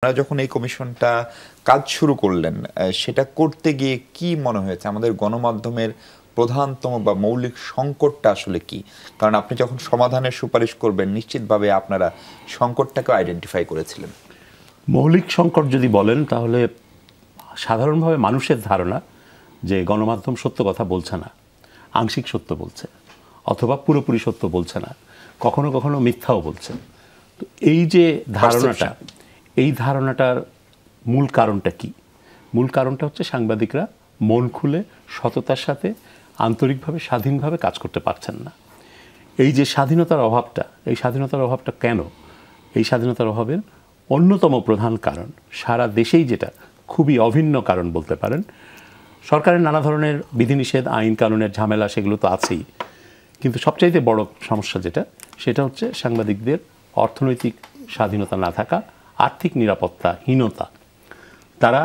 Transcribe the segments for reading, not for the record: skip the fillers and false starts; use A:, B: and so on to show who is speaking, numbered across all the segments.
A: আপনারা যখন এই কমিশনটা কাজ শুরু করলেন, সেটা করতে গিয়ে কি মনে হয়েছে আমাদের গণমাধ্যমের প্রধানতম বা মৌলিক সংকটটা আসলে কি? কারণ আপনি যখন সমাধানের সুপারিশ করবেন নিশ্চিতভাবে আপনারা সংকটটাকে আইডেন্টিফাই করেছিলেন।
B: মৌলিক সংকট যদি বলেন তাহলে সাধারণভাবে মানুষের ধারণা যে গণমাধ্যম সত্য কথা বলছে না, আংশিক সত্য বলছে অথবা পুরোপুরি সত্য বলছে না, কখনো কখনো মিথ্যাও বলছে। তো এই যে ধারণাটা, এই ধারণাটার মূল কারণটা কি? মূল কারণটা হচ্ছে সাংবাদিকরা মন খুলে সততার সাথে আন্তরিকভাবে স্বাধীনভাবে কাজ করতে পারছেন না। এই যে স্বাধীনতার অভাবটা, এই স্বাধীনতার অভাবটা কেন? এই স্বাধীনতার অভাবের অন্যতম প্রধান কারণ, সারা দেশেই যেটা খুবই অভিন্ন কারণ বলতে পারেন, সরকারের নানা ধরনের বিধিনিষেধ, আইন কানুনের ঝামেলা, সেগুলো তো আছেই, কিন্তু সবচাইতে বড় সমস্যা যেটা, সেটা হচ্ছে সাংবাদিকদের অর্থনৈতিক স্বাধীনতা না থাকা, আর্থিক নিরাপত্তাহীনতা। তারা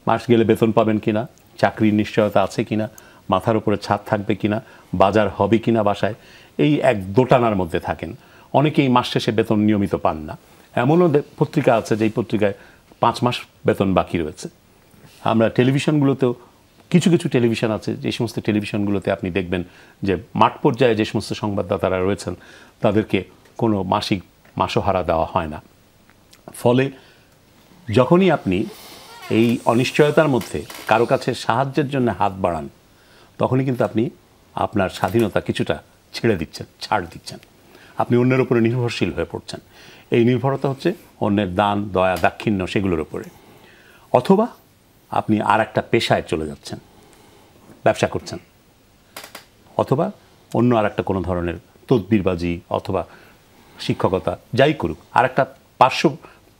B: মাস গেলে বেতন পাবেন কিনা, চাকরির নিশ্চয়তা আছে কিনা, মাথার উপরে ছাদ থাকবে কিনা, বাজার হবে কিনা বাসায়, এই এক দোটানার মধ্যে থাকেন। অনেকেই মাস শেষে বেতন নিয়মিত পান না। এমনও পত্রিকা আছে যেই পত্রিকায় 5 মাস বেতন বাকি রয়েছে। আমরা টেলিভিশনগুলোতেও কিছু কিছু টেলিভিশন আছে, যে সমস্ত টেলিভিশনগুলোতে আপনি দেখবেন যে মাঠ পর্যায়ে যে সমস্ত সংবাদদাতারা রয়েছেন তাদেরকে কোনো মাসোহারা দেওয়া হয় না। ফলে যখনই আপনি এই অনিশ্চয়তার মধ্যে কারো কাছে সাহায্যের জন্য হাত বাড়ান, তখনই কিন্তু আপনি আপনার স্বাধীনতা কিছুটা ছেড়ে দিচ্ছেন, ছাড় দিচ্ছেন। আপনি অন্যের উপরে নির্ভরশীল হয়ে পড়ছেন। এই নির্ভরতা হচ্ছে অন্যের দান, দয়া, দাক্ষিণ্য সেগুলোর উপরে। অথবা আপনি আর একটা পেশায় চলে যাচ্ছেন, ব্যবসা করছেন, অথবা অন্য আর একটা কোনো ধরনের তদবিরবাজি অথবা শিক্ষকতা, যাই করুক, আর একটা পার্শ্ব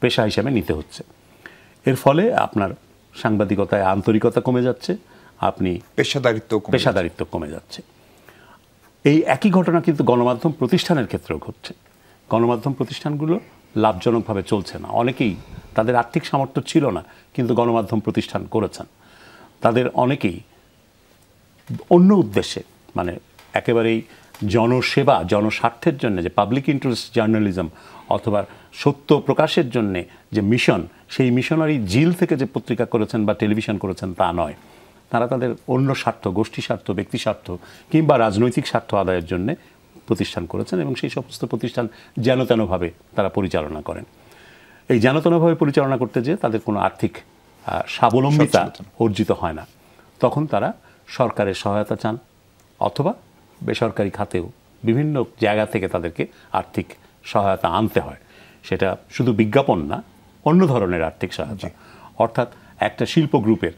B: পেশা হিসাবে নিতে হচ্ছে। এর ফলে আপনার সাংবাদিকতায় আন্তরিকতা কমে যাচ্ছে, আপনি পেশাদারিত্ব কমে যাচ্ছে। এই একই ঘটনা কিন্তু গণমাধ্যম প্রতিষ্ঠানের ক্ষেত্রেও ঘটছে। গণমাধ্যম প্রতিষ্ঠানগুলো লাভজনকভাবে চলছে না। অনেকেই, তাদের আর্থিক সামর্থ্য ছিল না কিন্তু গণমাধ্যম প্রতিষ্ঠান করেছেন। তাদের অনেকেই অন্য উদ্দেশ্যে, মানে একেবারেই জনসেবা, জনস্বার্থের জন্য যে পাবলিক ইন্টারেস্ট জার্নালিজম অথবা সত্য প্রকাশের জন্যে যে মিশন, সেই মিশনারি জিল থেকে যে পত্রিকা করেছেন বা টেলিভিশন করেছেন তা নয়। তারা তাদের অন্য স্বার্থ, গোষ্ঠী স্বার্থ, ব্যক্তি স্বার্থ কিংবা রাজনৈতিক স্বার্থ আদায়ের জন্যে প্রতিষ্ঠান করেছেন এবং সেই সমস্ত প্রতিষ্ঠান যেন তেনভাবে তারা পরিচালনা করেন। এই যেন তেনভাবে পরিচালনা করতে যেয়ে তাদের কোনো আর্থিক স্বাবলম্বিতা অর্জিত হয় না। তখন তারা সরকারের সহায়তা চান অথবা বেসরকারি খাতেও বিভিন্ন জায়গা থেকে তাদেরকে আর্থিক সহায়তা আনতে হয়। সেটা শুধু বিজ্ঞাপন না, অন্য ধরনের আর্থিক সহায়তা। অর্থাৎ একটা শিল্প গ্রুপের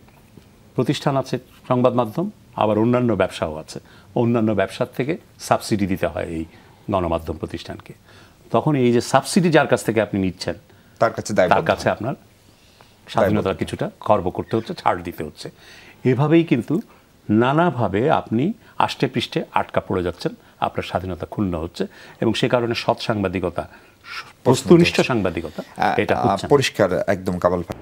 B: প্রতিষ্ঠান আছে সংবাদ মাধ্যম, আবার অন্যান্য ব্যবসাও আছে। অন্যান্য ব্যবসার থেকে সাবসিডি দিতে হয় এই গণমাধ্যম প্রতিষ্ঠানকে। তখন এই যে সাবসিডি যার কাছ থেকে আপনি নিচ্ছেন, তার কাছে আপনার স্বাধীনতার কিছুটা খর্ব করতে হচ্ছে, ছাড় দিতে হচ্ছে। এভাবেই কিন্তু নানাভাবে আপনি আষ্টে পৃষ্ঠে আটকা পড়ে যাচ্ছেন, আপনার স্বাধীনতা ক্ষুণ্ণ হচ্ছে এবং সে কারণে সৎ সাংবাদিকতা, বস্তুনিষ্ঠ সাংবাদিকতা এটা হচ্ছে
A: পরিষ্কার একদম কামাল ভাই।